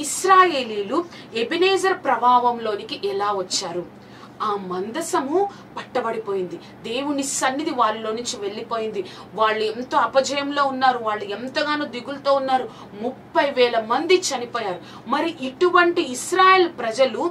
ఇశ్రాయేలీలు Ebenezer ప్రభావంలోనికి ఎలా వచ్చారు? ఆ మందసము పట్టబడిపోయింది, దేవుని సన్నిధి వాళ్ళలో నుంచి వెళ్ళిపోయింది. వాళ్ళు ఎంతో అపజయంలో ఉన్నారు, వాళ్ళు ఎంతగానో దిగులతో ఉన్నారు. 30,000 మంది చనిపోయారు. మరి ఇటువంటి ఇశ్రాయేల్ ప్రజలు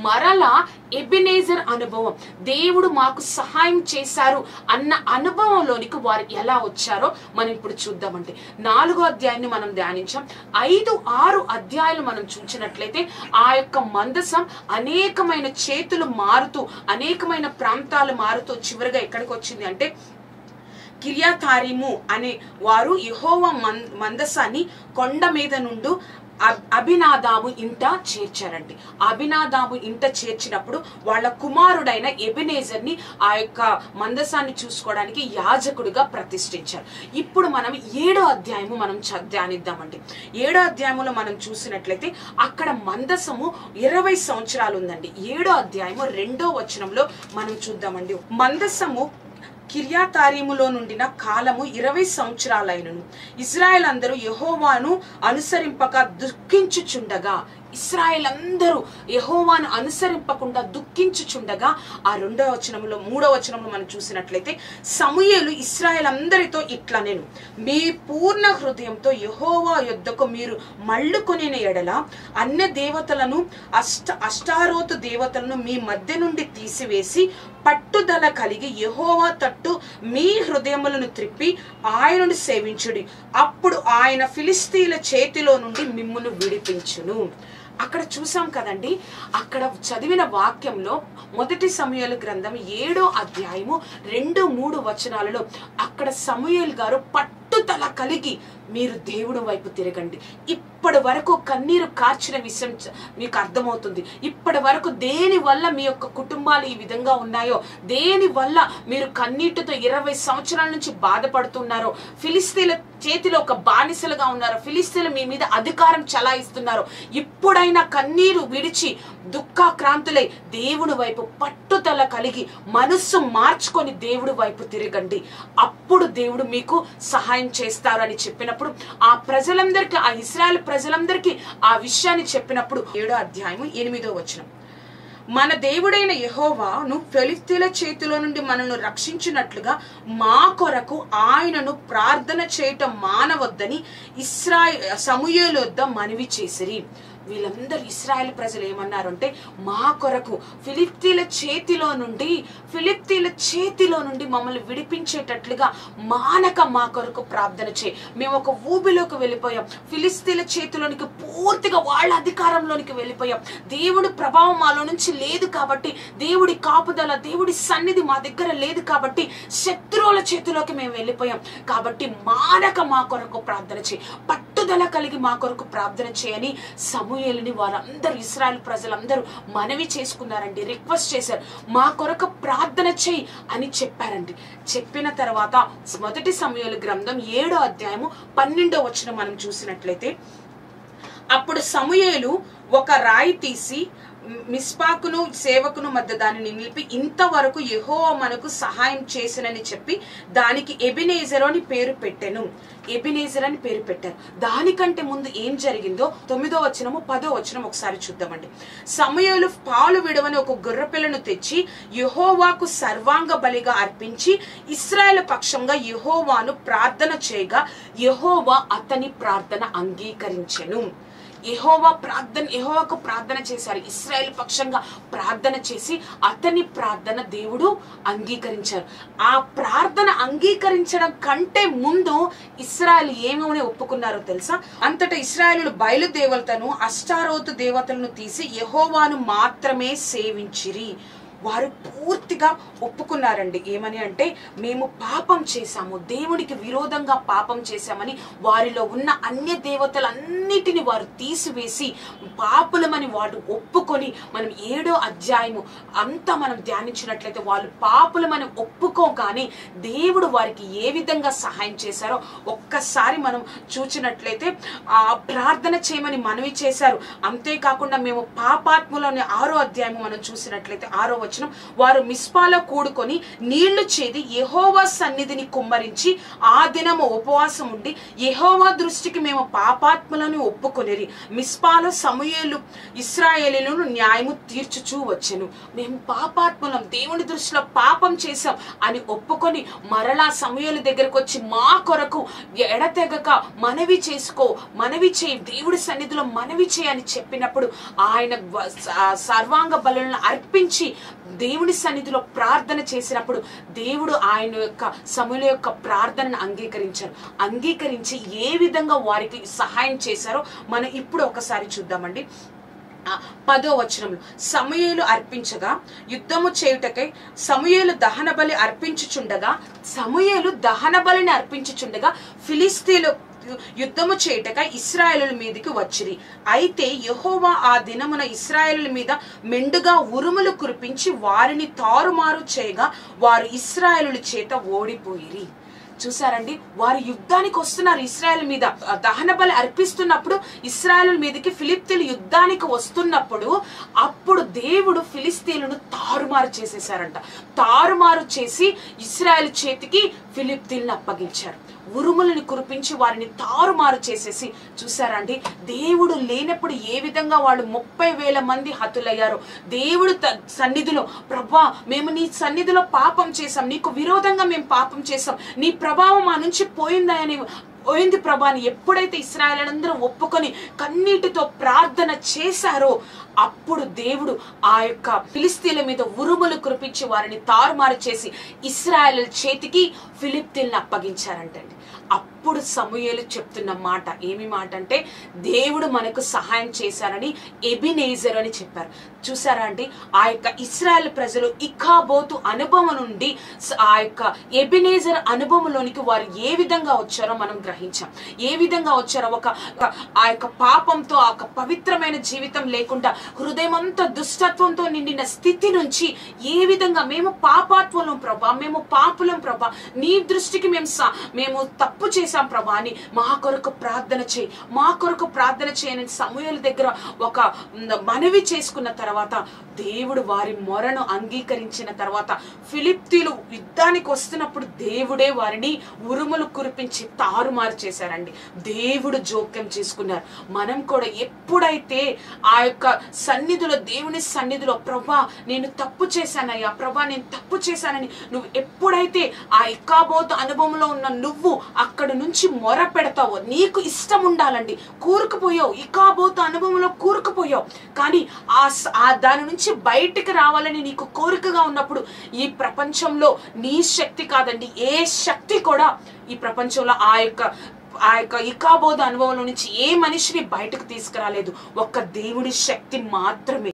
మరలా ఎబెనెజర్ అనుభవం, దేవుడు మాకు సహాయం చేశారు అన్న అనుభవంలోనికి వారు ఎలా వచ్చారో మనం ఇప్పుడు చూద్దామండి. 4వ అధ్యాయాన్ని మనం ధ్యానించాం. 5, 6 అధ్యాయాలు మనం చూసినట్లయితే ఆ యొక్క మందసం అనేకమైన చేతులు మారుతూ, అనేకమైన ప్రాంతాలు మారుతూ చివరిగా ఎక్కడికి వచ్చింది అంటే కిర్యాతారీము అనే వారు యెహోవా మందసాన్ని కొండ మీద నుండి అబినాదాబు ఇంట చేర్చారండి. అబినాదాబు ఇంట చేర్చినప్పుడు వాళ్ళ కుమారుడైన ఎబెనెజర్ని ఆ యొక్క మందసాన్ని చూసుకోవడానికి యాజకుడిగా ప్రతిష్ఠించారు. ఇప్పుడు మనం 7వ అధ్యాయము మనం ధ్యానిద్దామండి. 7వ అధ్యాయంలో మనం చూసినట్లయితే అక్కడ మందసము 20 సంవత్సరాలు ఉందండి. 7వ అధ్యాయము 2వ వచనంలో మనం చూద్దామండి. మందసము కిర్యాతారీములో నుండిన కాలము 20 సంవత్సరాలైనను ఇశ్రాయేల్ అందరూ యెహోవాను అనుసరింపక దుఃఖించుచుండగా, ఇశ్రాయేల్ అందరూ యెహోవాను అనుసరింపకుండా దుఃఖించుచుండగా, ఆ 2వ వచనంలో 3వ వచనంలో మనం చూసినట్లయితే సమూయేలు ఇశ్రాయేల్ అందరితో ఇట్లా, నేను మీ పూర్ణ హృదయంతో యెహోవా యొద్దకు మీరు మళ్ళుకొనిన ఎడల అన్య దేవతలను అష్టారోతు దేవతలను మీ మధ్య నుండి తీసివేసి పట్టుదల కలిగి యెహోవా తట్టు మీ హృదయములను త్రిప్పి ఆయనను సేవించుడి, అప్పుడు ఆయన ఫిలిస్తీన్ల చేతిలో నుండి మిమ్మును విడిపించును. అక్కడ చూసాం కదండి, అక్కడ చదివిన వాక్యంలో 1 సమూయేలు గ్రంథం 7వ అధ్యాయము 2, 3 వచనాలలో అక్కడ సమూయేలు గారు పట్టుదల కలిగి మీరు దేవుడి వైపు తిరగండి. ఇప్పటి వరకు కన్నీరు కార్చిన విషయం మీకు అర్థమవుతుంది. ఇప్పటి వరకు దేని వల్ల మీ యొక్క కుటుంబాలు ఈ విధంగా ఉన్నాయో, దేని వల్ల మీరు కన్నీటితో 20 సంవత్సరాల నుంచి బాధపడుతున్నారో, ఫిలిస్తీన్ల చేతిలో ఒక బానిసలుగా ఉన్నారో, ఫిలిస్తీన్లు మీ మీద అధికారం చలాయిస్తున్నారో, ఇప్పుడైనా కన్నీరు విడిచి దుఃఖాక్రాంతులై దేవుడి వైపు పట్టుదల కలిగి మనస్సు మార్చుకొని దేవుడి వైపు తిరగండి. అప్పుడు దేవుడు మీకు సహాయం చేస్తారు అని చెప్పినప్పుడు ఆ ప్రజలందరికీ, ఆ ఇశ్రాయేల్ ప్రజలందరికీ ఆ విషయాన్ని చెప్పినప్పుడు 7వ అధ్యాయము 8వ వచనం, మన దేవుడైన యెహోవాను ఫిలిస్తీన్ల చేతిలో నుండి మనను రక్షించినట్లుగా మా కొరకు ఆయనను ప్రార్థన చేయటం మానవద్దని సమూయేలు వద్ద మనవి చేసిరి. వీళ్ళందరూ ఇశ్రాయేల్ ప్రజలు ఏమన్నారు అంటే, మా కొరకు ఫిలిస్తీన్ల చేతిలో నుండి మమ్మల్ని విడిపించేటట్లుగా మానక మా కొరకు ప్రార్థన చేయి. మేము ఒక ఊబిలోకి వెళ్ళిపోయాం, ఫిలిస్తీన్ల చేతిలోనికి పూర్తిగా వాళ్ళ అధికారంలోనికి వెళ్ళిపోయాం. దేవుడి ప్రభావం మాలో నుంచి లేదు కాబట్టి, దేవుడి కాపుదల, దేవుడి సన్నిధి మా దగ్గర లేదు కాబట్టి శత్రువుల చేతిలోకి మేము వెళ్ళిపోయాం. కాబట్టి మానక మా కొరకు ప్రార్థన చేయి, పట్టుదల కలిగి మా కొరకు ప్రార్థన చేయని సమూయేలుని వారందరూ, ఇశ్రాయేల్ ప్రజలందరూ మనవి చేసుకున్నారండి, రిక్వెస్ట్ చేశారు, మా కొరకు ప్రార్థన చేయి అని చెప్పారండి. చెప్పిన తర్వాత 1 సమూయేలు గ్రంథం 7వ అధ్యాయము 12వ వచనం మనం చూసినట్లయితే, అప్పుడు సమూయేలు ఒక రాయి తీసి మిస్పాకును సేవకును మధ్య దానిని నిలిపి, ఇంతవరకు యెహోవా మనకు సహాయం చేసినని చెప్పి దానికి ఎబెనెజర్ అని పేరు పెట్టెను. ఎబెనెజర్ అని పేరు పెట్టారు. దానికంటే ముందు ఏం జరిగిందో 9వ వచనము 10వ వచనం ఒకసారి చూద్దామండి. సమూయేలు పాలు విడవని ఒక గొర్రెపిల్లను తెచ్చి యెహోవాకు సర్వాంగ బలిగా అర్పించి ఇశ్రాయేల్ పక్షంగా యెహోవాను ప్రార్థన చేయగా యెహోవా అతని ప్రార్థన అంగీకరించెను. యెహోవాకు ప్రార్థన చేశారు, ఇశ్రాయేల్ పక్షంగా ప్రార్థన చేసి అతని ప్రార్థన దేవుడు అంగీకరించారు. ఆ ప్రార్థన అంగీకరించడం కంటే ముందు ఇశ్రాయేల్ ఏమని ఒప్పుకున్నారో తెలుసా? అంతటా ఇశ్రాయేలు బయలుదేవతలను అష్టారోతు దేవతలను తీసి యెహోవాను మాత్రమే సేవించిరి. వారు పూర్తిగా ఒప్పుకున్నారండి. ఏమని అంటే, మేము పాపం చేశాము, దేవునికి విరోధంగా పాపం చేశామని వారిలో ఉన్న అన్య దేవతలన్నిటిని వారు తీసివేసి పాపులమని వాడు ఒప్పుకొని, మనం 7వ అధ్యాయము అంతా మనం ధ్యానించినట్లయితే వాళ్ళు పాపులమని ఒప్పుకోగానే దేవుడు వారికి ఏ విధంగా సహాయం చేశారో ఒక్కసారి మనం చూచినట్లయితే, ఆ ప్రార్థన చేయమని మనవి చేశారు. అంతేకాకుండా మేము పాపాత్ములని 6వ అధ్యాయము మనం చూసినట్లయితే 6వ వచనం, వారు మిస్పాలో కూడుకొని నీళ్లు చేది యెహోవా సన్నిధిని కుమ్మరించి ఆ దినము ఉపవాసం ఉండి యెహోవా దృష్టికి మేము పాపాత్ములను ఒప్పుకొనిరి. మిస్పాలో సమూయేలు ఇశ్రాయేలీయులను న్యాయము తీర్చుచూ వచ్చెను. మేము పాపాత్ములం, దేవుని దృష్టిలో పాపం చేశాం అని ఒప్పుకొని మరలా సమూయేలు దగ్గరకు వచ్చి మా కొరకు ఎడతెగక మనవి చేయి, దేవుడి సన్నిధిలో మనవి చేయని చెప్పినప్పుడు ఆయన సర్వాంగ బలులను అర్పించి దేవుని సన్నిధిలో ప్రార్థన చేసినప్పుడు దేవుడు ఆయన యొక్క సమూయేలు యొక్క ప్రార్థనను అంగీకరించి ఏ విధంగా వారికి సహాయం చేశారో మనం ఇప్పుడు ఒకసారి చూద్దామండి. 10వ వచనంలో, సమూయేలు అర్పించగా యుద్ధము చేయుటకై సమూయేలు దహన బలిని అర్పించుచుండగా ఫిలిష్తీయులు యుద్ధము చేయుటకై ఇశ్రాయేలుల మీదకి వచ్చిరి. అయితే యెహోవా ఆ దినమున ఇశ్రాయేలుల మీద మెండుగా ఉరుములు కురిపించి వారిని తారుమారు చేయగా వారు ఇశ్రాయేలుల చేత ఓడిపోయిరి. చూసారండి, వారు యుద్ధానికి వస్తున్నారు. ఇశ్రాయేల్ మీద దహన బలి అర్పిస్తున్నప్పుడు ఇశ్రాయేల్ మీదకి ఫిలిష్తీయులు యుద్ధానికి వస్తున్నప్పుడు అప్పుడు దేవుడు ఫిలిష్తీయులను తారుమారు చేసేసారంట. తారుమారు చేసి ఇశ్రాయేల్ చేతికి ఫిలిష్తీయులను అప్పగించారు. ఉరుములను కురిపించి వారిని తారుమారు చేసేసి, చూసారండి దేవుడు లేనప్పుడు ఏ విధంగా వాళ్ళు 30,000 మంది హతులయ్యారు. దేవుడు సన్నిధిలో, ప్రభా మేము నీ సన్నిధిలో పాపం చేశాం, నీకు విరోధంగా మేము పాపం చేశాం, నీ ప్రభావం మా నుంచి పోయింది ప్రభా అని ఎప్పుడైతే ఇశ్రాయేలీయులందరూ ఒప్పుకొని కన్నీటితో ప్రార్థన చేశారో అప్పుడు దేవుడు ఆ యొక్క ఫిలిష్తీయుల మీద ఉరుములు కురిపించి వారిని తారుమారు చేసి ఇశ్రాయేలు చేతికి ఫిలిష్తీయులను అప్పగించారంటండి. అప్పుడు సమూయేలు చెప్తున్న మాట ఏమి మాట అంటే, దేవుడు మనకు సహాయం చేశారని ఎబినేజర్ అని చెప్పారు. చూసారా అండి, ఆ యొక్క ఇశ్రాయేల్ ప్రజలు ఇకాబోతు అనుభవం నుండి ఆ యొక్క ఎబినేజర్ అనుభవంలోనికి వారు ఏ విధంగా వచ్చారో మనం గ్రహించాం. ఏ విధంగా వచ్చారో ఆ యొక్క పాపంతో, ఆ యొక్క పవిత్రమైన జీవితం లేకుండా హృదయం అంతా దుష్టత్వంతో నిండిన స్థితి నుంచి ఏ విధంగా మేము పాపాత్ములం ప్రభా, మేము పాపులం ప్రభా, నీ దృష్టికి మేము తప్పు చేశాం ప్రభా అని మా కొరకు ప్రార్థన చేయని సమూయేలు దగ్గర ఒక మనవి చేసుకున్న తర్వాత దేవుడు వారి మొరను అంగీకరించిన తర్వాత ఫిలిష్తీయులు యుద్ధానికి వస్తున్నప్పుడు దేవుడే వారిని ఉరుములు కురిపించి తారుమారు చేశారండి. దేవుడు జోక్యం చేసుకున్నారు. మనం కూడా ఎప్పుడైతే ఆ యొక్క సన్నిధిలో, దేవుని సన్నిధిలో, ప్రభా నేను తప్పు చేశానయ్యా, ప్రభా నేను తప్పు చేశానని నువ్వు ఎప్పుడైతే ఆ ఇకాబోతు అనుభవంలో ఉన్న నువ్వు అక్కడ నుంచి మొర పెడతావో, నీకు ఇష్టం ఉండాలండి. కూరుకుపోయావు, ఇకాబోతు అనుభవంలో కూరుకుపోయావు, కానీ దాని నుంచి బయటికి రావాలని నీకు కోరికగా ఉన్నప్పుడు ఈ ప్రపంచంలో నీ శక్తి కాదండి, ఏ శక్తి కూడా ఈ ప్రపంచంలో ఆ యొక్క ఇకాబోతు అనుభవంలో నుంచి ఏ మనిషిని బయటకు తీసుకురాలేదు. ఒక్క దేవుడి శక్తి మాత్రమే.